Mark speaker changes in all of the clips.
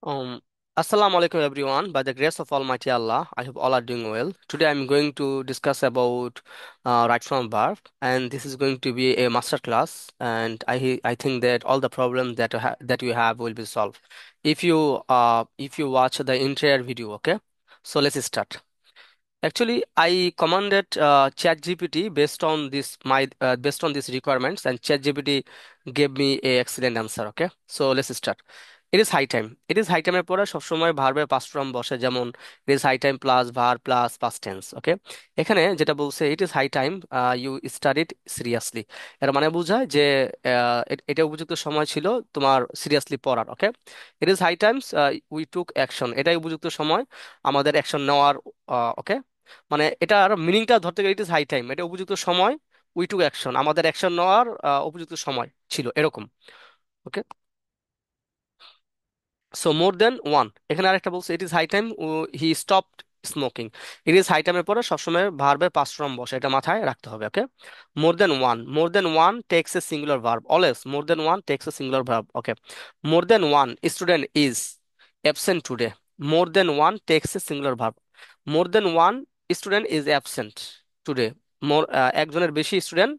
Speaker 1: Um, Assalamu alaikum everyone. By the grace of Almighty Allah, I hope all are doing well. Today I'm going to discuss about right from birth, and this is going to be a master class. And I think that all the problems that you have will be solved if you watch the entire video. Okay, so let's start. Actually, I commanded ChatGPT based on these requirements, and ChatGPT gave me a excellent answer. Okay, so let's start. It is high time. It is high time এর পরে সবসময় ভার্বের past form বসে, যেমন it is high time plus verb plus past tense. ওকে, এখানে যেটা বলছে it is high time you studied seriously, এর মানে বোঝায় যে এটা উপযুক্ত সময় ছিল তোমার সিরিয়াসলি পড়ার। ওকে, it is high times we took action, এটাই উপযুক্ত সময় আমাদের অ্যাকশন নেওয়ার। ওকে, মানে এটার মিনিংটা ধরতে গেলে ইট ইজ হাই টাইম, এটা উপযুক্ত সময়, উই টুক অ্যাকশন, আমাদের অ্যাকশন নেওয়ার উপযুক্ত সময় ছিল এরকম। ওকে, সো মোর দেন ওয়ান, এখানে আরেকটা বলছে it is high time he stopped smoking. It is high টাইমের পরে সবসময় ভার্বের পাস্ট ফর্ম বসে, এটা মাথায় রাখতে হবে। Okay, more than one takes a singular verb, always more than one takes a singular verb. Okay, more than one student is absent today, more than one takes a singular verb. More than one student is absent today, একজনের বেশি student,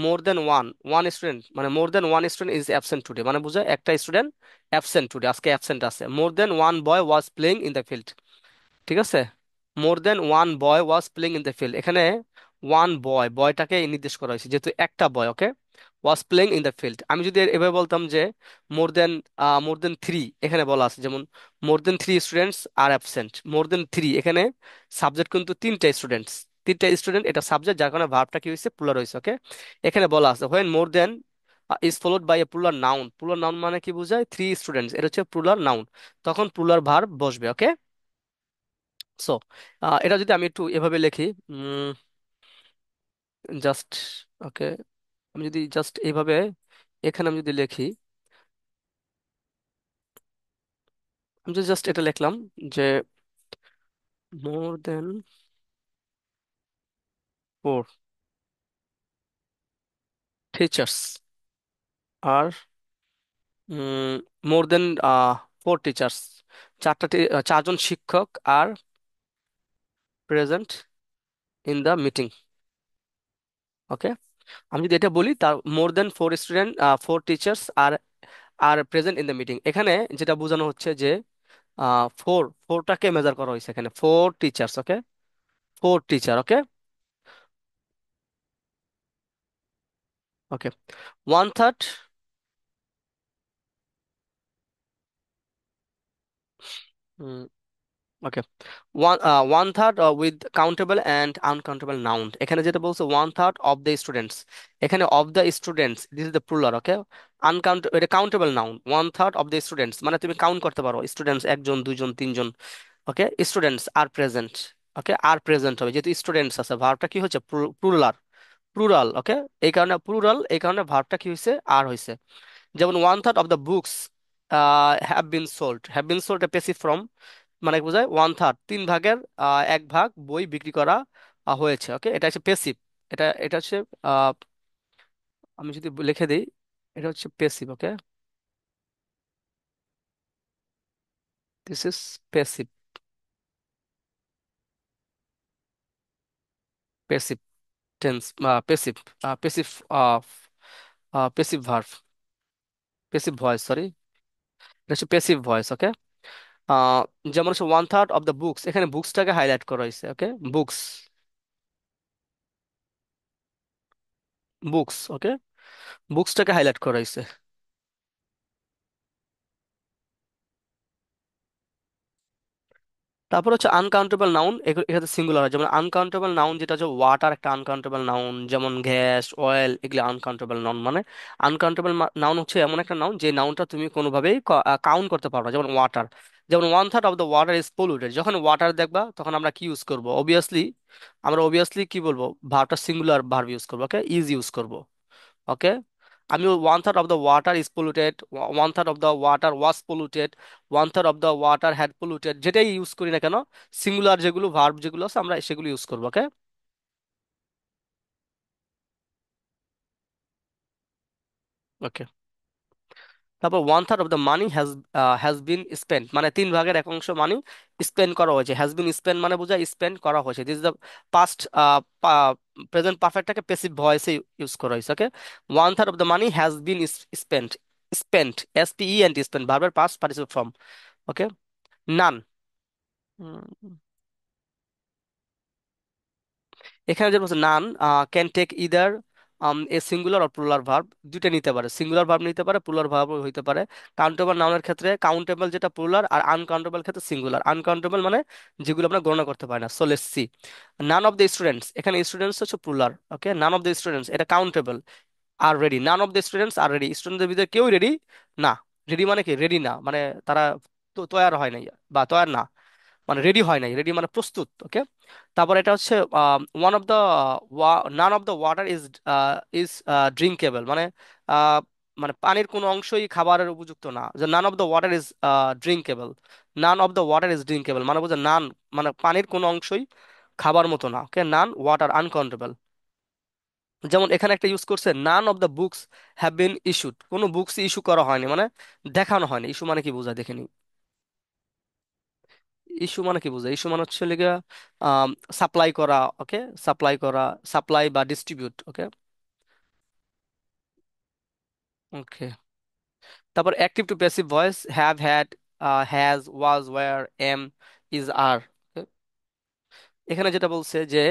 Speaker 1: more than one one student মানে more than one student is absent today, মানে বোঝায় একটা student absent today, আজকে absent আছে। More than one boy was playing in the field, ঠিক আছে। More than one boy was playing in the field, এখানে one boy, বয়টাকে নির্দেশ করা হয়েছে যেহেতু একটা boy. Okay, was playing in the field. আমি যদি এভাবে বলতাম যে মোর দেন থ্রি, এখানে বলা আছে যেমন more than three students are absent, more than three এখানে সাবজেক্ট কিন্তু তিনটা স্টুডেন্ট এটা সাবজেক্ট, যার কারণে ভার্বটা কি হয়েছে, প্লুরাল হয়েছে। ওকে, এখানে বলা আছে when more than is followed by a plural noun, plural noun মানে কি বোঝায়, থ্রি স্টুডেন্টস, এটা হচ্ছে প্লুরাল নাউন, তখন প্লুরাল ভার্ব বসবে। ওকে, সো এটা যদি আমি একটু এভাবে লিখি, জাস্ট, ওকে, আমি যদি জাস্ট এইভাবে এখানে আমি যদি লিখি, আমি যদি জাস্ট এটা লিখলাম যে more than four teachers are more than four teachers, চারজন শিক্ষক আর present in the meeting. Okay, আমি যদি এটা বলি, তার more than four student four teachers are are present in the meeting, এখানে যেটা বোঝানো হচ্ছে যে ফোরটাকে মেজার করা হয়েছে এখানে, four teachers. Okay, four teacher. Okay, okay, one third, okay, one third with countable and uncountable noun, এখানে যেটা বলছে one third of the students, এখানে of the students this is the plural. Okay, এটা countable noun, one third of the students মানে তুমি count করতে পারো students, একজন দুইজন তিনজন। Okay, students are present. Okay, are present হবে যেহেতু স্টুডেন্টস আছে, ভার্বটা কি হচ্ছে, প্লুরাল, প্লুরাল। ওকে, এই কারণে প্লুরাল, এই কারণে ভার্বটা কি হয়েছে, আর হয়েছে। যেমন one third of the books have been sold, passive form, মানে বোঝায় ওয়ান থার্ড, তিন ভাগের এক ভাগ বই বিক্রি করা হয়েছে। ওকে, এটা হচ্ছে পেসিভ, এটা হচ্ছে আহ, আমি যদি লিখে দিই, এটা হচ্ছে passive. Okay, this is passive, passive tense, passive, passive, passive verb, passive voice, sorry, এটা হচ্ছে পেসিভ ভয়েস। ওকে, আহ, যেমন হচ্ছে one third of the books, এখানে বুকসটাকে হাইলাইট করা হয়েছে। ওকে, বুকস, বুকস। ওকে, বুকসটাকে হাইলাইট করা হয়েছে। তারপর হচ্ছে আনকাউন্টেবল নাউন, এখানে সিঙ্গুলার হয়, যেমন আনকাউন্টেবল নাউন যেটা হচ্ছে ওয়াটার একটা আনকাউন্টেবল নাউন, যেমন গ্যাস, অয়েল, এগুলো আনকাউন্টেবল নাউন। মানে আনকাউন্টেবল নাউন হচ্ছে এমন একটা নাউন যে নাউনটা তুমি কোনোভাবেই কাউন্ট করতে পারো না, যেমন ওয়াটার। যেমন one third of the water is polluted, যখন ওয়াটার দেখবা তখন আমরা কি ইউজ করবো, অবভিয়াসলি আমরা অবভিয়াসলি কি বলবো, ভার্বটা সিঙ্গুলার ভার্ব ইউজ করবো। ওকে, ইজ ইউজ করবো। ওকে, আমি one third of the water is polluted, one third of the water was polluted, one third of the water had polluted, যেটাই ইউজ করি না কেন, সিঙ্গুলার যেগুলো ভার্ব যেগুলো আছে আমরা সেগুলো ইউজ করবো। ওকে, ওকে, তারপর 1/3 of the money has been spend, মানে 3/1 মানি স্পেন্ড করা হয়েছে। হ্যাজ বিন স্পেন্ড মানে বোঝায় স্পেন্ড করা হয়েছে। This is the past, present পারফেক্টটাকে প্যাসিভ ভয়েসে ইউজ করা হয়েছে। Okay, 1/3 of the money has been spend. Spent, SPENT, spend ভার্বের past participle form. Okay, none. এখানে যে বলছে none can take either a singular or plural verb, দুইটা নিতে পারে, সিঙ্গুলার ভার্ব নিতে পারে, প্লুরাল ভার্ব হইতে পারে। কাউন্টেবল নাউনের ক্ষেত্রে কাউন্টেবল যেটা প্লুরাল, আর আনকাউন্টেবল ক্ষেত্রে সিঙ্গুলার। আনকাউন্টেবল মানে যেগুলো আমরা গণনা করতে পারি না। So let's see, none of the students, এখানে স্টুডেন্টস হচ্ছে plural. Okay, none of the students এটা countable. Are ready, none of the students are ready, স্টুডেন্টদের ভিতরে কেউ রেডি না। রেডি মানে কি, রেডি না মানে তারা তৈয়ার হয় নাই বা তৈয়ার না, মানে রেডি হয় নাই, রেডি মানে প্রস্তুত। ওকে, তারপর এটা হচ্ছে one of the naan of the water is is drinkable, মানে আহ, মানে পানির কোনো অংশই খাবারের উপযুক্ত না। যে নান of the water is drinkable, naan of the water is drinkable মানে বোঝে নান মানে পানির কোনো অংশই খাবার মতো না। ওকে, নান ওয়াটার আনকাউন্টেবল। যেমন এখানে একটা ইউজ করছে, নান of the books have been issued, কোনো বুকস ইস্যু করা হয়নি মানে দেখানো হয়নি। ইস্যু মানে কি বোঝায় দেখে নিই। ইস্যু মানে কি বোঝায়? ইস্যু মানে হচ্ছে লিগা সাপ্লাই করা। ওকে, সাপ্লাই করা, সাপ্লাই বা ডিস্ট্রিবিউট। Okay, okay. তারপর active to passive voice, have, had, has, was, were, am, is, are. এখানে যেটা বলছে যে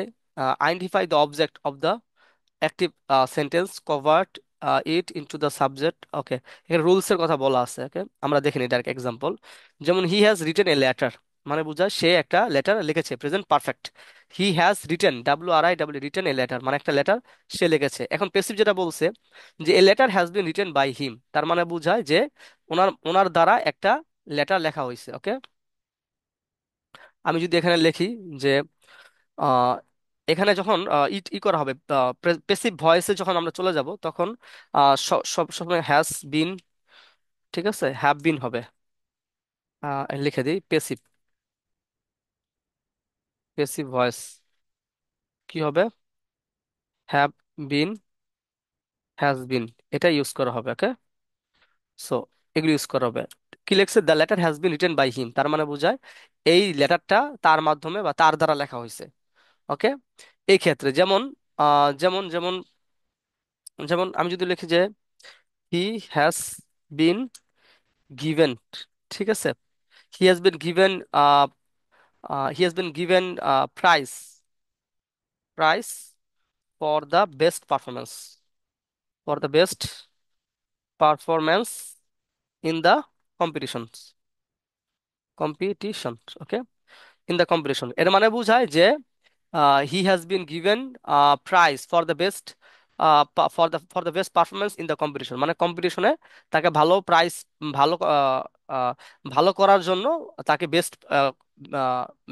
Speaker 1: identify the object of the active sentence, convert it into the subject. Okay, এখানে rules এর কথা বলা আছে। ওকে, আমরা দেখে নিই ডাইরেক্ট এক্সাম্পল। যেমন he has written a letter, মানে বোঝায় সে একটা লেটার লিখেছে, present perfect. He has written, WRITEN, written a letter মানে একটা লেটার সে লিখেছে। এখন পেসিভ যেটা বলছে যে a letter has been written by him, তার মানে বোঝায় যে ওনার ওনার দ্বারা একটা লেটার লেখা হয়েছে। ওকে, আমি যদি এখানে লিখি যে আহ, এখানে যখন ই করা হবে, পেসিভ ভয়েসে যখন আমরা চলে যাব তখন সব সময় হ্যাজ বিন, ঠিক আছে, হ্যাভ বিন হবে। লিখে দিই পেসিভ, পেসিভ ভয়েস কি হবে, হ্যাভ বিন, হ্যাজ বিন, এটা ইউজ করা হবে। ওকে, সো এগুলো ইউজ করা হবে। কি লিখছে, the letter has been written by him, তার মানে বোঝায় এই লেটারটা তার মাধ্যমে বা তার দ্বারা লেখা হয়েছে। ওকে, এই ক্ষেত্রে যেমন যেমন যেমন যেমন আমি যদি লিখি যে হি হ্যাজ বিন গিভেন, ঠিক আছে, he has been given he has been given prize for the best performance, for the best performance in the competitions, competition. Okay, in the competition এর মানে বোঝায় যে he has been given prize for the best performance in the competition, মানে কম্পিটিশনে তাকে ভালো prize, ভালো আহ, ভালো করার জন্য তাকে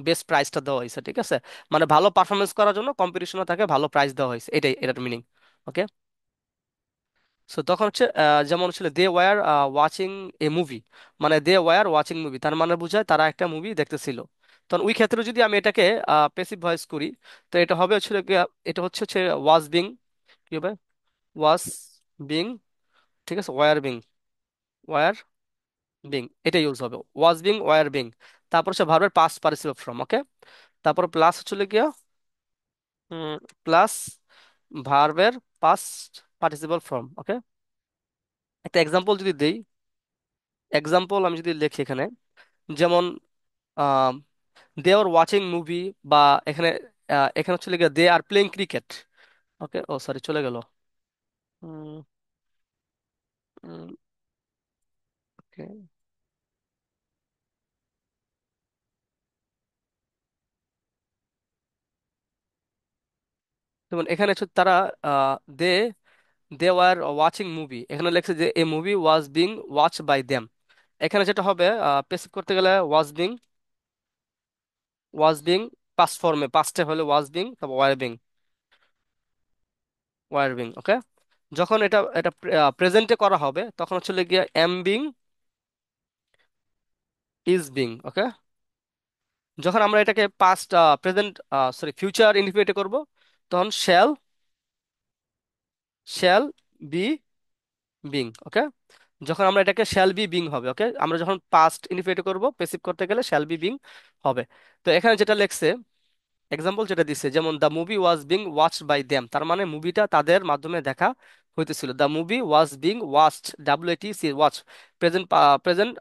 Speaker 1: বেস্ট প্রাইজটা দেওয়া হয়েছে। ঠিক আছে, মানে ভালো পারফরমেন্স করার জন্য কম্পিটিশনে তাকে ভালো প্রাইজ দেওয়া হয়েছে, এটাই এটার মিনিং। ওকে, সো তখন হচ্ছে যেমন ছিল they were watching a movie, মানে দে ওয়ার ওয়াচিং মুভি তার মানে বোঝায় তারা একটা মুভি দেখতেছিল। তখন ওই ক্ষেত্রে যদি আমি এটাকে প্যাসিভ ভয়েস করি, তো এটা হবে হচ্ছে এটা হচ্ছে হচ্ছে ওয়াজ বিং, কি হবে, ওয়াজ বিং, ঠিক আছে, ওয়ার বিং, ওয়ার বিং, এটা ইউজ হবে, ওয়াজ বিং, ওয়ার বিং। তারপর হচ্ছে ভার্বের পাস্ট পার্টিসিপল ফর্ম। ওকে, তারপর প্লাস হচ্ছে গিয়া প্লাস ভার্বের পাস্ট পার্টিসিপল ফর্ম। ওকে, একটা এক্সাম্পল যদি দেই, এক্সাম্পল আমি যদি লিখি এখানে, যেমন দে আর ওয়াচিং মুভি, বা এখানে এখানে হচ্ছে লিখে they are playing cricket. Okay, oh sorry চলে গেল। Um, um, okay. যেমন এখানে হচ্ছে তারা they they were watching movie, এখানে লেখছে যে a movie was being watch by them. এখানে যেটা হবে পেসিভ করতে গেলে was being, was being past ফর্মে, পাস্টে হলে ওয়াজ বিং, তারপর were being, were being. Okay, যখন এটা এটা প্রেজেন্টে করা হবে তখন হচ্ছে গিয়ে am being, is being. Okay, যখন আমরা এটাকে পাস্ট প্রেজেন্ট সরি ফিউচার ইন্ডিফিনিটে করব তখন shall, shall be being. Okay, যখন আমরা এটাকে শ্যাল বি বিং হবে, ওকে, আমরা যখন পাস্ট ইনফিনিটিভ করব পেসিভ করতে গেলে শ্যাল বি বিং হবে। তো এখানে যেটা লেখছে, এক্সাম্পল যেটা দিচ্ছে, যেমন the movie was being watched by them, তার মানে মুভিটা তাদের মাধ্যমে দেখা হইতেছিল। The movie was being watched, WATC, watch, present, present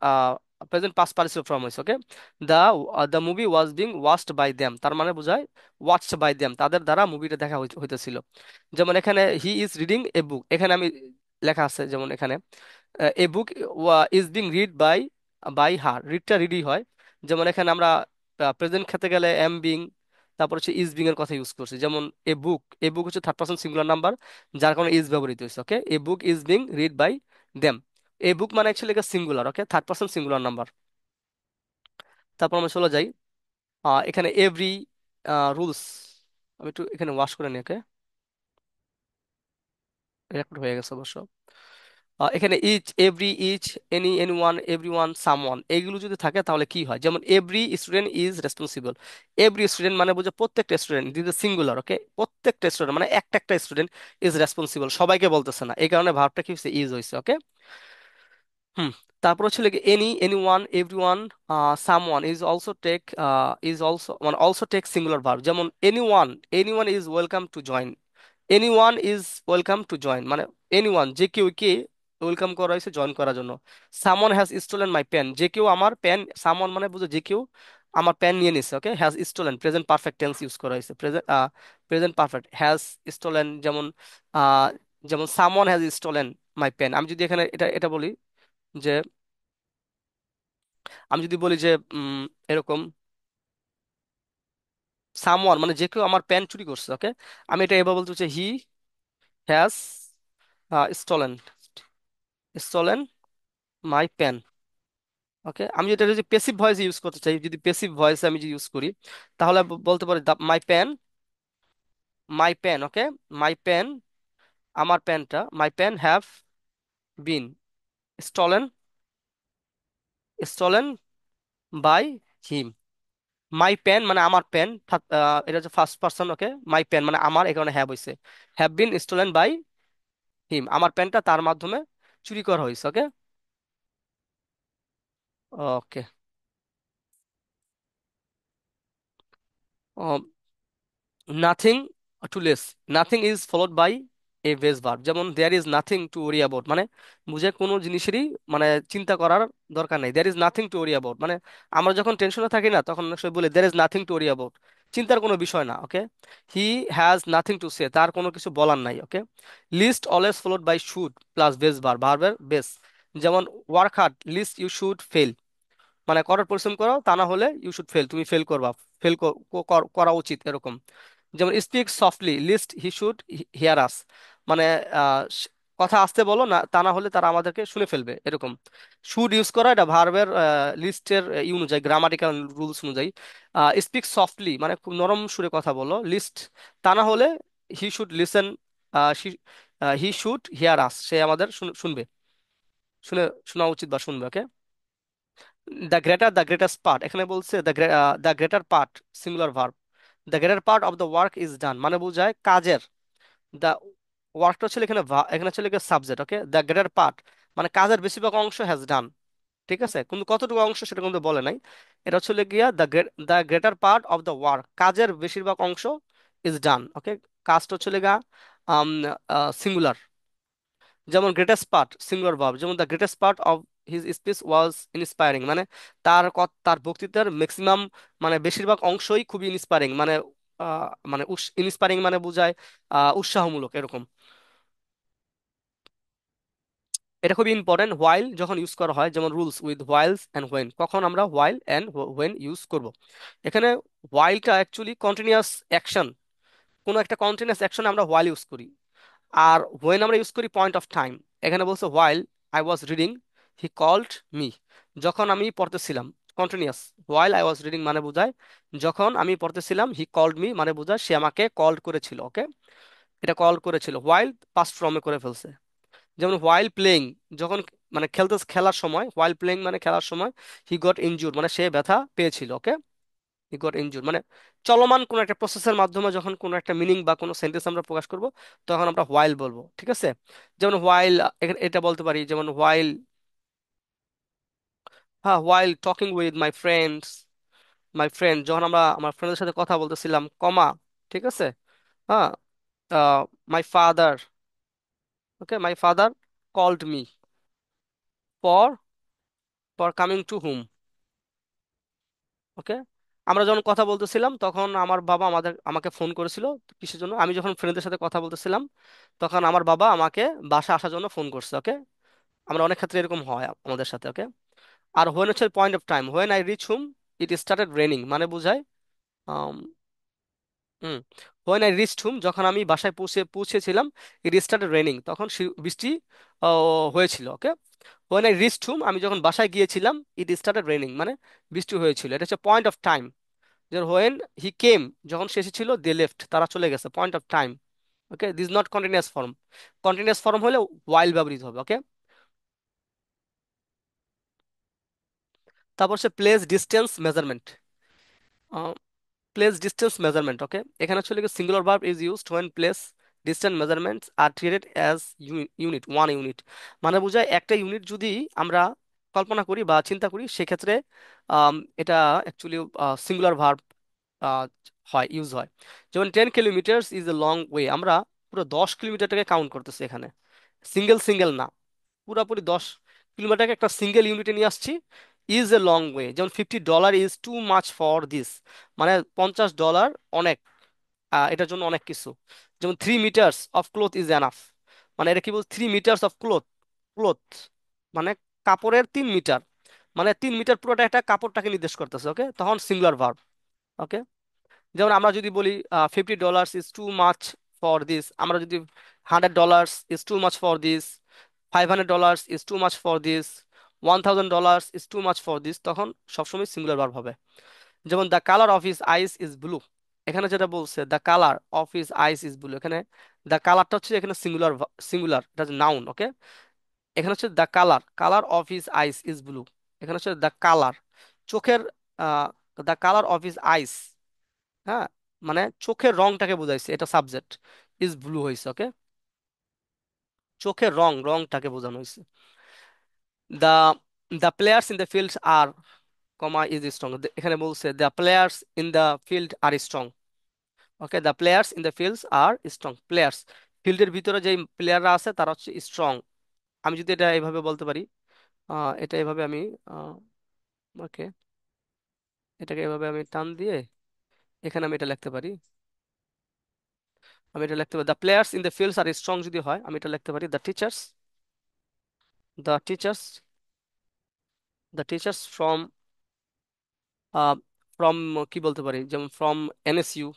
Speaker 1: present past participle form হইছে, okay. The the movie was being watched by them, তার মানে বোঝায় ওয়াচড বাই দেম, তাদের দ্বারা মুভিটা দেখা হইতেছিল। যেমন এখানে হি ইজ রিডিং এ বুক, এখানে আমি লেখা আছে যেমন এখানে a book is being read by by her, রিডটা রিডই হয়। যেমন এখানে আমরা প্রেজেন্ট খেতে গেলে এম বিং, তারপর হচ্ছে ইজ বিং এর কথা ইউজ করছি। যেমন এ বুক হচ্ছে থার্ড পারসন সিঙ্গুলার নাম্বার, যার কারণে ইজ ব্যবহৃত হয়েছে, okay. A book is being read by them, a book মানে actually singular, okay, third person singular number. তারপর আমরা চলে যাই এখানে এভরি রুলস, আমি একটু এখানে ওয়াশ করে নিই, ওকে, রেকর্ড হয়ে গেছে অবশ্য। এখানে each, every, each, any, anyone, everyone, someone, এগুলো যদি থাকে তাহলে কি হয়? যেমন every student is responsible, every student মানে বুঝে প্রত্যেকটা student, this is singular, okay, প্রত্যেকটা স্টুডেন্ট মানে একটা একটা স্টুডেন্ট ইজ রেসপন্সিবল, সবাইকে বলতেছে না, এই কারণে ভার্বটা কি হয়েছে? ইজ হয়েছে, ওকে। হুম। তারপর হচ্ছে any, anyone, everyone, someone is also take, is also মানে অলসো টেক সিঙ্গুলার ভার্ব। যেমন anyone, anyone is welcome to join, anyone is welcome to join মানে এনিওয়ান যে কেউ কে ওয়েলকাম করা হয়েছে জয়েন করার জন্য। Someone has stolen my pen, যে কেউ আমার পেন, সামওয়ান মানে বুঝো যে কেউ আমার পেন নিয়ে নিছে, okay. Has stolen, present perfect tense use করা হয়েছে, present present perfect, has stolen. যেমন আহ, যেমন someone has stolen my pen, আমি যদি এখানে এটা এটা বলি যে, আমি যদি বলি যে এরকম সামওয়ান মানে যে কেউ আমার পেন চুরি করছে, ওকে, আমি এটা এবার বলতে হচ্ছে he has stolen, stolen my pen, okay. আমি যেটা যদি পেসিভ ভয়েস ইউজ করতে চাই, যদি পেসিভ ভয়েস আমি যদি ইউজ করি, তাহলে বলতে পারি my pen, my pen, okay, my pen, আমার পেনটা, my pen have been stolen, stolen by him. My pen মানে আমার পেন, এটা হচ্ছে first person, okay. My pen মানে আমার, এই কারণে হ্যাভ হয়েছে, have been stolen by him, আমার পেনটা তার মাধ্যমে চুরি করা হয়েছে, okay. Okay, nothing to less, nothing is followed by a base verb. যেমন there is nothing to worry about মানে বুঝে কোনো জিনিসেরই মানে চিন্তা করার দরকার নেই। There is nothing to worry about মানে আমরা যখন টেনশনে থাকি না তখন অনেক সময় বলে there is nothing to worry about, চিন্তার কোনো বিষয় না, okay. He has nothing to say, তার কোনো কিছু বলার নাই, okay. Lest always followed by should plus base verb, ভার্বের বেস। যেমন work hard, lest you should fail, মানে করার পরিশ্রম করো, তা না হলে ইউ শুড ফেল, তুমি ফেল করবা, ফেল করা উচিত, এরকম। যেমন speak softly, lest he should hear us, মানে কথা আস্তে বলো না, তা না হলে তারা আমাদেরকে শুনে ফেলবে, এরকম। শুড ইউজ করা এটা ভার্বের লিস্টের অনুযায়ী, গ্রামাটিক্যাল রুলস অনুযায়ী। স্পিক সফটলি মানে খুব নরম সুরে কথা বলো, লিস্ট, তা না হলে he should listen, he should hear us, সে আমাদের শুনবে, শুনে শোনা উচিত বা শুনবে, okay. The greater, the greatest part, এখানে বলছে the greater part singular verb, the greater part of the work is done মানে বোঝায় কাজের, দ্য ওয়ার্কটা ছিল এখানে এখানে ছিল subject, okay. The greater part মানে কাজের বেশিরভাগ অংশ হ্যাজ ডান, ঠিক আছে, কিন্তু কতটুকু অংশ সেটা কিন্তু বলে নাই। এটা হচ্ছে গিয়া the greater part of the work, কাজের বেশিরভাগ অংশ ইজ ডান, ওকে। কাজটা হচ্ছে গিয়া সিঙ্গুলার। যেমন গ্রেটেস্ট পার্ট সিঙ্গুলার ভার্ব, যেমন the greatest part of his speech was inspiring মানে তার বক্তৃতার ম্যাক্সিমাম মানে বেশিরভাগ অংশই খুবই ইন্সপায়ারিং মানে মানে ইন্সপায়ারিং মানে বোঝায় উৎসাহমূলক, এরকম। এটা খুবই ইম্পর্টেন্ট হোয়াইল যখন ইউজ করা হয়, যেমন রুলস উইথ হোয়াইলস অ্যান্ড হোয়েন, কখন আমরা হোয়াইল অ্যান্ড হোয়েন ইউজ করব। এখানে হোয়াইলটা অ্যাকচুয়ালি কন্টিনিউয়াস অ্যাকশন, কোনো একটা কন্টিনিউয়াস অ্যাকশন আমরা হোয়াইল ইউজ করি। আর হোয়েন আমরা ইউজ করি পয়েন্ট অফ টাইম। এখানে বলছে while I was reading he called me, যখন আমি পড়তেছিলাম, continuous. While I was reading মানে বোঝায় যখন আমি পড়তেছিলাম, হি কল্ড মি মানে বোঝায় সে আমাকে কল করেছিল, ওকে। এটা কল করেছিল, হোয়াইল পাস্ট ফর্মে করে ফেলছে। যেমন হোয়াইল প্লেইং, যখন মানে খেলার সময়, হোয়াইল প্লেইং মানে খেলার সময়, হি গট ইনজুর মানে সে ব্যথা পেয়েছিল, ওকে। হি গট ইনজুর্ড মানে চলমান কোন একটা প্রসেসের মাধ্যমে যখন কোনো একটা মিনিং বা কোনো সেন্টেন্স আমরা প্রকাশ করব তখন আমরা হোয়াইল বলবো, ঠিক আছে? যেমন হোয়াইল, এটা বলতে পারি যেমন হোয়াইল, হ্যাঁ, while talking with my friends, my friend, যখন আমরা আমার ফ্রেন্ডের সাথে কথা বলতেছিলাম, কমা, ঠিক আছে? হ্যাঁ, my father, okay, my father called me for coming to hmm, okay. আমরা যখন কথা বলতেছিলাম তখন আমার বাবা আমাকে ফোন করেছিল, কিসের জন্য? আমি যখন ফ্রেন্ডদের সাথে কথা বলতেছিলাম তখন আমার বাবা আমাকে বাসা আসার জন্য ফোন করছে, ওকে। আমরা অনেক ক্ষেত্রে এরকম হয় আমাদের সাথে, ওকে। আর হোয়েন হচ্ছে point of time, when I reach hmm it started raining মানে বোঝায়, হুম, হোয়েন আই রিচড হুম যখন আমি বাসায় পৌঁছেছিলাম, ইট স্টার্টেড রেনিং তখন বৃষ্টি হয়েছিল, ওকে। হোয়েন আই রিচড হুম আমি যখন বাসায় গিয়েছিলাম, ইট স্টার্টেড রেনিং মানে বৃষ্টি হয়েছিল। এটা হচ্ছে পয়েন্ট অফ টাইম। যে হোয়েন হি কেম যখন সে এসেছিল, দে লেফট তারা চলে গেছে, point of time, okay. This not continuous form, continuous form হলে ওয়াইল ব্যবহৃত হবে, ওকে। তারপর হচ্ছে place distance measurement, place distance measurement, okay. এখানে আসলে singular verb is used when place distance measurements are treated as unit, one unit, মানে বোঝায় একটা ইউনিট যদি আমরা কল্পনা করি বা চিন্তা করি সেক্ষেত্রে এটা অ্যাকচুয়ালি সিঙ্গুলার ভার্ব হয়, ইউজ হয়। যেমন 10 kilometres is a long way, আমরা পুরো 10 কিলোমিটারটাকে কাউন্ট করতেছি এখানে, সিঙ্গেল সিঙ্গেল না, পুরাপুরি 10 কিলোমিটারকে একটা সিঙ্গেল ইউনিটে নিয়ে আসছি। ইজ এ লং ওয়ে, যেমন $50 is too much for this, মানে $50 অনেক, এটার জন্য অনেক কিছু। যেমন 3 metres of cloth is enough, মানে এটা কি বল, 3 মিটার্স অফ ক্লোথ, ক্লোথ মানে কাপড়ের 3 মিটার, মানে 3 মিটার পুরোটা একটা কাপড়টাকে নির্দেশ করতেছে, ওকে, তখন সিঙ্গুলার ভার্ব, ওকে। যেমন আমরা যদি বলি $50 is too much for this, আমরা যদি $100 is too much for this, $500 is too much for this, $1000 is too much for this, তখন সবসময় সিঙ্গুলার ভার্ব হবে। যেমন the colour of his eyes is blue, এখানে যেটা বলছে the colour of his eyes is blue, এখানে the কালারটা হচ্ছে এখানে সিঙ্গুলার, সিঙ্গুলার, এটা হচ্ছে নাউন, ওকে। এখানে হচ্ছে the colour, colour of his eyes is blue, এখানে হচ্ছে দ্য কালার, চোখের, the colour of his eyes, হ্যাঁ, মানে চোখের রংটাকে বোঝাইছে, এটা সাবজেক্ট, ইজ ব্লু হয়েছে, ওকে। চোখের রংটাকে বোঝানো হয়েছে। The the players in the field are, comma, is strong, এখানে বলছে the players in the field are strong, okay. The players in the fields are strong, players ফিল্ডের ভিতরে যেই প্লেয়াররা আছে তারা হচ্ছে স্ট্রং। আমি যদি এটা এইভাবে বলতে পারি, এটা এভাবে আমি, ওকে, এটাকে এভাবে আমি টান দিয়ে এখানে আমি এটা লিখতে পারি, আমি এটা লিখতে পারি the players in the fields are strong, যদি হয় আমি এটা লিখতে পারি দ্য টিচার্স ফ্রম, ফ্রম, কি বলতে পারি, যেমন from NSU,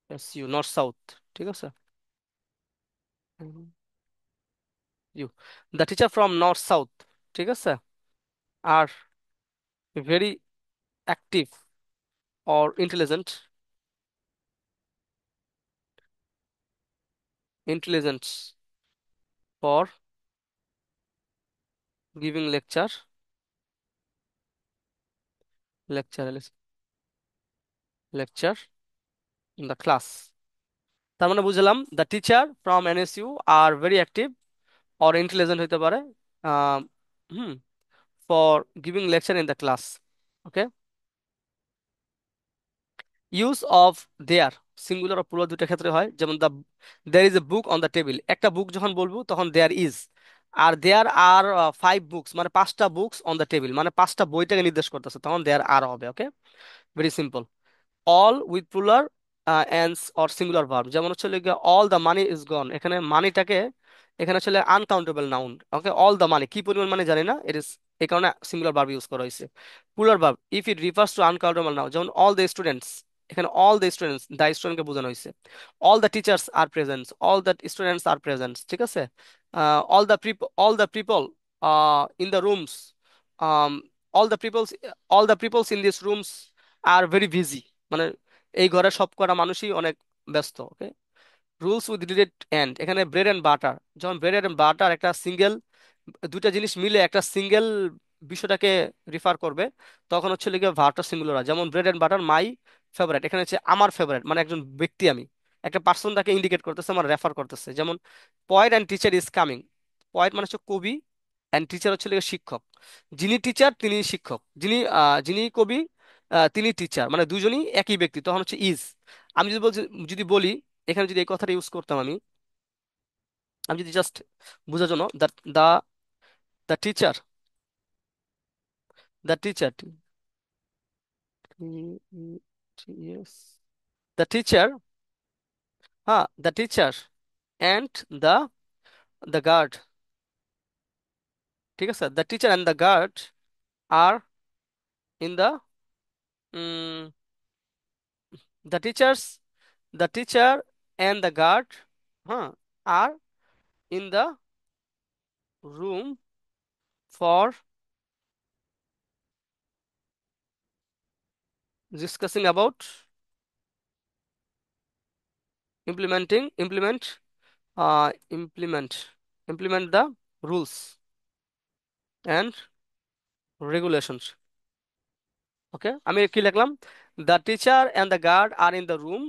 Speaker 1: SU north south, ঠিক আছে, you, the teacher from north south, ঠিক আছে, are very active or intelligent, intelligent for giving lecture lecture in the class. তার মানে বুঝলাম the teacher from NSU are very active or intelligent হইতে পারে, ah, hmm, for giving lecture in the class, okay. Use of there, singular ও plural দুইটা ক্ষেত্রে হয়। যেমন there is a book on the table, একটা বুক যখন বলবো তখন there is, R there R 5 books মানে 5টা বুকস অন দ্য টেবিল, মানে 5টা বইটাকে নির্দেশ করতেছে, তখন দেয়ার আর হবে, okay. Very simple. All with plural and or singular verb, যেমন হচ্ছে all the money is gone, এখানে মানিটাকে, এখানে আসলে uncountable noun, okay. All the money কি পরিমাণ মানে জানি না, ইট ইজ, এই কারণে সিঙ্গুলার ভার্ব ইউজ করা হয়েছে। Plural verb if it refers to uncountable noun, যেমন অল দ্য স্টুডেন্টস, এখানে অল দ্য স্টুডেন্টস, দ্য স্টুডেন্টকে বোঝানো হয়েছে। All the teachers are present, all the students are present, ঠিক আছে। All the people in the rooms, all the peoples all the peoples in this rooms are very busy, মানে এই ঘরের সব কটা মানুষই অনেক ব্যস্ত, ওকে। রুলস উইথ ডিডেড এন্ড, এখানে ব্রেড এন্ড বাটার, যখন ব্রেড এন্ড বাটার একটা সিঙ্গেল, দুইটা জিনিস মিলে একটা সিঙ্গেল বিষয়টাকে রিফার করবে, তখন হচ্ছে লিখে ভার্বটা সিঙ্গুলার। যেমন bread and butter my favourite, এখানে হচ্ছে আমার ফেভারিট মানে একজন ব্যক্তি, আমি একটা পার্সনটাকে ইন্ডিকেট করতেছে, আমার রেফার করতেছে। যেমন poet and teacher is coming, poet মানে হচ্ছে কবি, অ্যান্ড টিচার হচ্ছে লিখে শিক্ষক। যিনি টিচার তিনি শিক্ষক, যিনি কবি তিনি টিচার, মানে দুজনই একই ব্যক্তি, তখন হচ্ছে ইজ। আমি যদি বলছি, যদি বলি এখানে যদি এই কথাটা ইউজ করতাম আমি, আমি যদি জাস্ট বোঝার জন্য the the teacher, the teacher, yes, the teacher, হ্যাঁ the teacher and the the guard, ঠিক আছে, the teacher and the guard are in the, the teachers, the teacher and the guard, হ্যাঁ, are in the room for discussing about implement implement the rules and regulations. Okay, আমি কি লিখলাম? The teacher and the guard are in the room,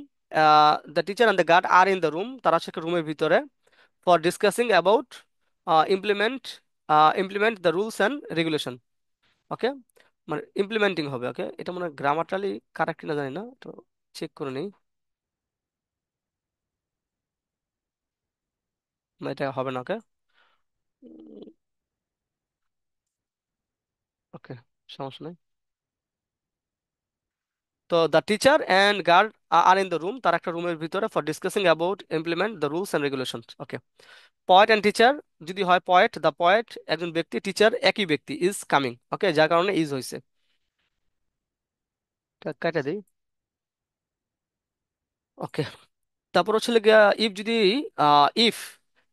Speaker 1: the teacher and the guard are in the room, তারা হচ্ছে রুমের ভিতরে, for discussing about implement implement the rules and regulation. Okay, মানে implementing হবে। ওকে, এটা মনে হয় গ্রামাটালি কারেক্ট কিনা জানি না, তো চেক করে নিই। না, এটা হবে না। ওকে, ওকে, সমস্যা নেই। তো the teacher and guard are in the room, তার একটা রুমের ভিতরে, for discussing about implement the rules and regulation. Okay, poet and teacher, যদি হয় পয়েট, দ্য পয়েট একজন ব্যক্তি, টিচার একই ব্যক্তি, ইজ কামিং। ওকে, যার কারণে ইজ হয়েছে। কাটা দিই। ওকে, তারপর হচ্ছে গিয়া ইফ, যদি if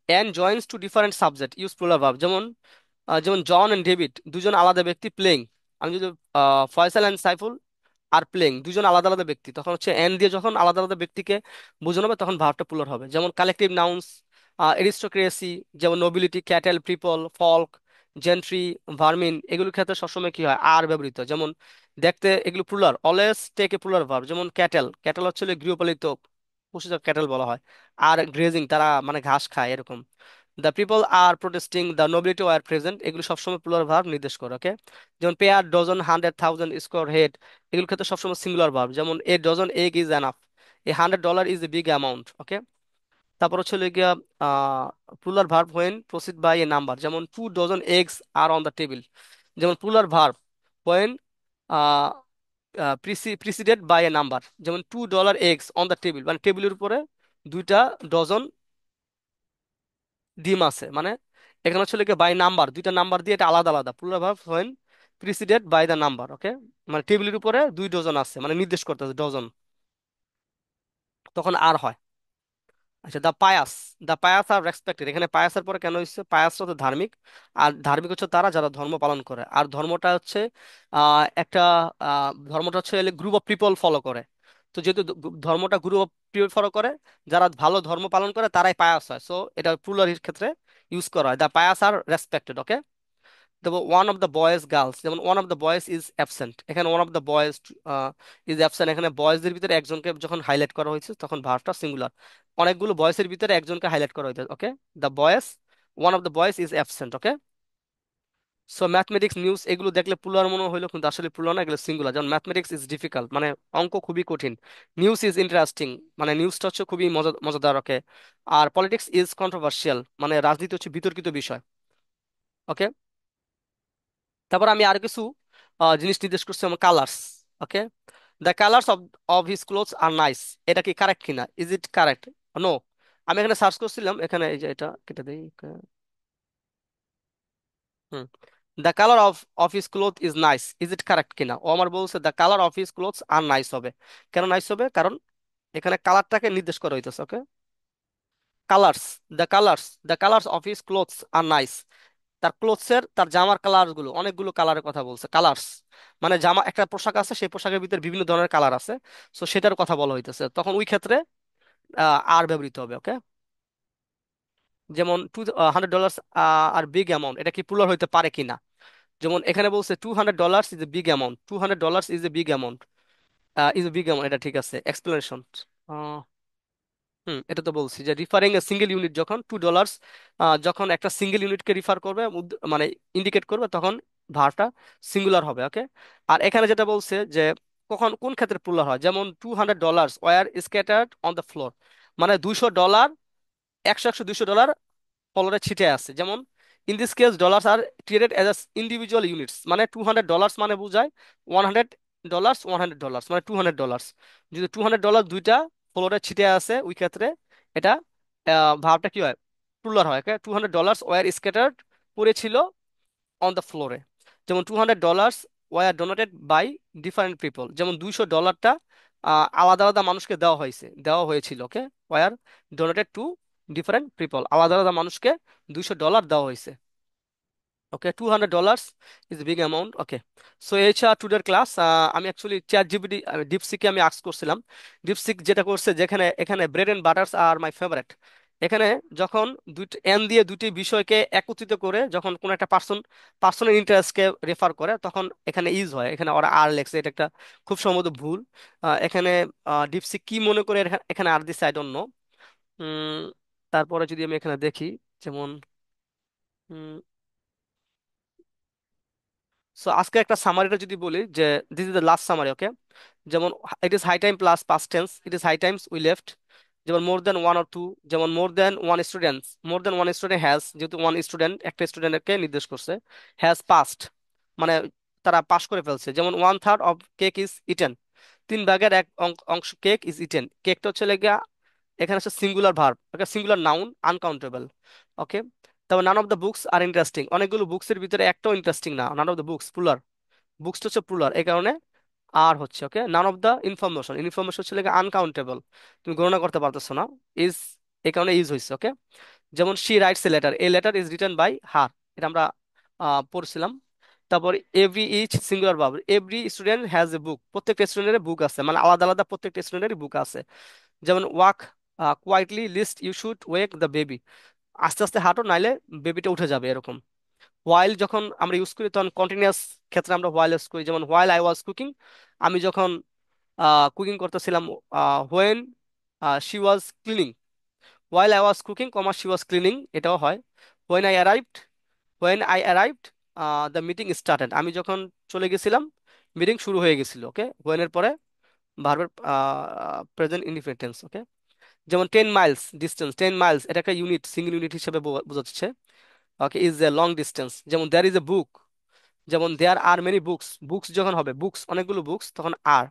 Speaker 1: and joins to different subject use plural verb, যেমন জন অ্যান্ড ডেভিড দুজন আলাদা ব্যক্তি প্লেইং, আমি যদি Faisal and Saiful are playing দুজন আলাদা আলাদা ব্যক্তি, তখন হচ্ছে এন দিয়ে যখন আলাদা আলাদা ব্যক্তিকে বোঝানো হবে তখন ভার্বটা প্লুরাল হবে। যেমন কালেকটিভ নাউন্স, এরিস্টোক্রেসি, যেমন nobility, cattle, people, flock, gentry, ভার্মিন, এগুলোর ক্ষেত্রে সবসময় কি হয়? আর ব্যবহৃত। যেমন দেখতে এগুলো plural, always take a plural verb. যেমন ক্যাটেল, ক্যাটেল হচ্ছে হলো গৃহপালিত পশু, ক্যাটেল বলা হয়। আর গ্রেজিং, তারা মানে ঘাস খায়, এরকম। The people are protesting, the nobility are present, এগুলো সবসময় প্লুরাল ভার্ব নির্দেশ করে। ওকে, যেমন pair, dozen, hundred, thousand, square, head, এগুলোর ক্ষেত্রে সবসময় সিঙ্গুলার ভার্ব। যেমন a dozen egg is enough, a $100 is a big amount. Okay, তারপর হচ্ছে হলো গিয়া plural verb when proceed by a number, যেমন 2 dozen eggs are on the table. যেমন plural verb when preceded by a number, যেমন $2 eggs on the table, মানে টেবিলের উপরে 2টা ডজন ডিম আছে, মানে এখানে হচ্ছে লিখে বাই নাম্বার, 2টা নাম্বার দিয়ে এটা আলাদা আলাদা। Plural verb when preceded by the number. Okay, মানে টেবিলের উপরে 2 ডজন আছে, মানে নির্দেশ করতেছে ডজন, তখন আর হয়। আচ্ছা, the pious, the pious are respected, এখানে পায়াসের পরে কেন হচ্ছে? পায়াসটা তো ধার্মিক, আর ধার্মিক হচ্ছে তারা যারা ধর্ম পালন করে, আর ধর্মটা হচ্ছে একটা ধর্মটা হচ্ছে গ্রুপ অফ পিপল ফলো করে। তো যেহেতু ধর্মটা গ্রুপ অফ পিপল ফলো করে, যারা ভালো ধর্ম পালন করে তারাই পায়াস হয়, সো এটা প্লুরাল ক্ষেত্রে ইউজ করা হয়। The pious are respected. Okay, তবে one of the boys girls, যেমন one of the boys is absent, এখানে one of the boys is absent, এখানে বয়েজদের ভিতরে একজনকে যখন হাইলাইট করা হয়েছে তখন ভার্বটা সিঙ্গুলার। অনেকগুলো বয়েসের ভিতরে একজনকে হাইলাইট করা হয়েছে। Okay, the boys, one of the boys is absent. Okay, so mathematics, news, এগুলো দেখলে প্লুরাল মনে হইলো কিন্তু আসলে প্লুরাল না, এগুলো সিঙ্গুলার। যেমন ম্যাথমেটিক্স ইজ ডিফিকাল্ট, মানে অঙ্ক খুবই কঠিন। নিউজ ইজ ইন্টারেস্টিং, মানে নিউজটা হচ্ছে খুবই মজাদার। ওকে, আর পলিটিক্স ইজ কন্ট্রোভার্সিয়াল, মানে রাজনীতি হচ্ছে বিতর্কিত বিষয়। ওকে, তারপর আমি আর কিছু জিনিস নির্দেশ করছি, আমার colours. Okay, the colours of of his clothes are nice, এটা কি কারেক্ট কিনা? Is it correct? নো। আমি এখানে সার্চ করছিলাম, এখানে এই যে এটা কেটে দিই। Hmm, the colour of of his cloth is nice, is it correct কিনা? ও আমার বলছে the colour of his clothes are nice হবে। কেন নাইস হবে? কারণ এখানে কালারটাকে নির্দেশ করা হইতেছে। Okay, colours, the colours of his clothes are nice, তার ক্লোথসের, তার জামার কালার গুলো, অনেকগুলো কালারের কথা বলছে। কালার্স মানে জামা, একটা পোশাক আছে, সেই পোশাকের ভিতরে বিভিন্ন ধরনের কালার আছে, সো সেটার কথা বলা হইতেছে, তখন ওই ক্ষেত্রে আর ব্যবহৃত হবে। ওকে, যেমন $200 আর বিগ অ্যামাউন্ট, এটা কি প্লুরাল হইতে পারে কিনা? যেমন এখানে বলছে $200 is a big amount, $200 is a big amount, is a big amount, এটা ঠিক আছে। এক্সপ্লেনেশন, এটা তো বলছি যে রিফারিং এ সিঙ্গেল ইউনিট, যখন $2, যখন একটা সিঙ্গেল ইউনিটকে রিফার করবে, মানে ইন্ডিকেট করবে, তখন ভার্বটা সিঙ্গুলার হবে, ওকে। আর এখানে যেটা বলছে যে কখন কোন ক্ষেত্রে প্লুরাল হয়, যেমন $200 were scattered on the floor, মানে $200, 100 100 $200 ফ্লোরে ছিটে আছে। যেমন in this case dollars are treated as individual units, মানে $200 মানে বোঝায় $100, মানে $200। যদি $200 দুইটা ফ্লোরে ছিটে আছে, ওই ক্ষেত্রে এটা ভাবটা কি হয়, প্লুরাল হয়। $200 ওয়ার স্ক্যাটার্ড, পড়েছিল অন দ্য ফ্লোরে। যেমন $200 were donated by different people, যেমন $200টা আলাদা আলাদা মানুষকে দেওয়া হয়েছিল, okay. Were donated to different people, আলাদা আলাদা মানুষকে $200 দেওয়া হয়েছে, okay. $200 is big amount, okay. So এই হচ্ছে টুডের ক্লাস। আমি অ্যাকচুয়ালি চ্যাট জিপিটি, ডিপসিকে আমি আস্ক করছিলাম। ডিপসিক যেটা করছে, যেখানে এখানে bread and butters are my favourite, এখানে যখন দুইটা এন দিয়ে দুটি বিষয়কে একত্রিত করে যখন কোন একটা পার্সনের ইন্টারেস্টকে রেফার করে, তখন এখানে ইজ হয়। এখানে ওরা আর লেখছে, এটা একটা খুব সম্ভবত ভুল। এখানে ডিপসিক কি মনে করে এখানে আর দিছে, আই ডোন্ট নো। তারপরে যদি আমি এখানে দেখি, যেমন সো আজকে একটা সামারিটা যদি বলি, যে this is the last summary, okay. যেমন it is high time plus past tense, it is high times we left. যেমন more than one or two, যেমন more than one student has, যেহেতু ওয়ান স্টুডেন্ট একটা স্টুডেন্টকে নির্দেশ করছে, has past, মানে তারা পাস করে ফেলছে। যেমন 1/3 অফ কেক ইজ ইটেন, 3/1 অংশ কেক ইজ ইটেন, কেকটা হচ্ছে লেগে এখানে হচ্ছে singular verb, okay, singular noun, uncountable, okay. তবে none of the books are interesting, অনেকগুলো বুকসের ভিতরে একটাও ইন্টারেস্টিং না, none of the books plural, বুকসটা হচ্ছে প্লুরাল, এই কারণে আর হচ্ছে, okay. None of the information হচ্ছে লেগে আনকাউন্টেবল, তুমি গণনা করতে পারতেছো না, ইজ, এই কারণে ইজ হয়েছে, ওকে। যেমন she writes a letter, a letter is written by her, এটা আমরা পড়ছিলাম। তারপর every each singular verb, every student has a book, প্রত্যেকটা স্টুডেন্টের বুক আছে, মানে আলাদা আলাদা প্রত্যেকটা স্টুডেন্টের বুক আছে। যেমন walk quietly, lest you should wake the baby, আস্তে আস্তে হাঁটো, নাইলে বেবিটা উঠে যাবে, এরকম। হোয়াইল যখন আমরা ইউজ করি, তখন কন্টিনিউয়াস ক্ষেত্রে আমরা হোয়াইল ইউজ করি। যেমন হোয়াইল আই ওয়াজ কুকিং, আমি যখন কুকিং করতেছিলাম। When she was cleaning, while I was cooking comma she was cleaning, এটাও হয়। When I arrived, when I arrived the meeting started, আমি যখন চলে গেছিলাম, মিটিং শুরু হয়ে গেছিল, ওকে। হোয়েনের পরে ভার্বের প্রেজেন্ট ইনডিফিনিট টেন্স, ওকে। যেমন 10 মাইলস ডিস্টেন্স, 10 মাইলস এটা একটা ইউনিট, সিঙ্গেল ইউনিট হিসেবে বোঝাচ্ছে, okay. Is a long distance. যেমন দেয়ার ইজ এ বুক, যেমন there are many books, books যখন হবে, বুকস অনেকগুলো বুকস, তখন are.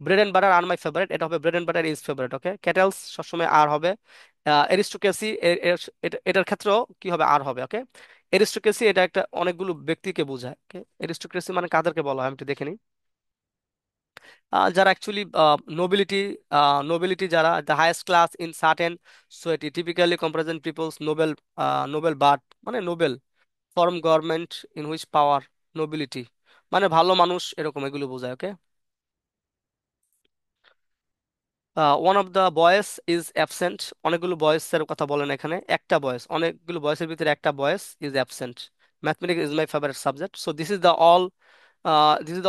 Speaker 1: Bread and butter are my favourite, এটা হবে bread and butter is favourite, okay. Cattles সবসময় আর হবে। এরিস্টোক্রেসি, এটার ক্ষেত্রেও কি হবে, আর হবে, ওকে। এরিস্টোক্রেসি এটা একটা অনেকগুলো ব্যক্তিকে বোঝায়, ওকে। এরিস্টোক্রেসি মানে কাদেরকে বলা হয়, আমি একটু দেখে নিই। যারা অ্যাকচুয়ালি নোবিলিটি, যারা the highest class in certain society, typically comparison peoples noble, noble birth, মানে noble form government in which power, nobility মানে ভালো মানুষ, এরকম এগুলো বোঝায়, okay. One of the boys is absent, অনেকগুলো বয়েসের কথা বলেন এখানে, একটা বয়েস, অনেকগুলো বয়েসের ভিতরে একটা বয়েস is absent. Mathematics is my favourite subject. So this is the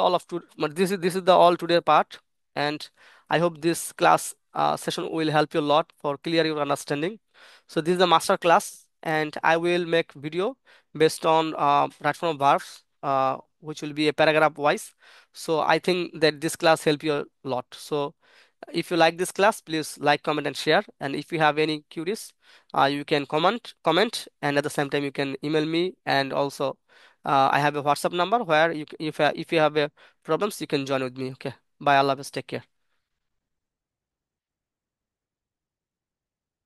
Speaker 1: all of to but this is the all today part, and I hope this class session will help you a lot for clear your understanding. So this is the master class, and I will make video based on right from verbs, which will be a paragraph wise. So I think that this class help you a lot. So if you like this class, please like, comment, and share. And if you have any queries, you can comment, and at the same time you can email me. And also, I have a WhatsApp number where if you have a problems, you can join with me. Okay. Bye. Allah Hafiz. Take care.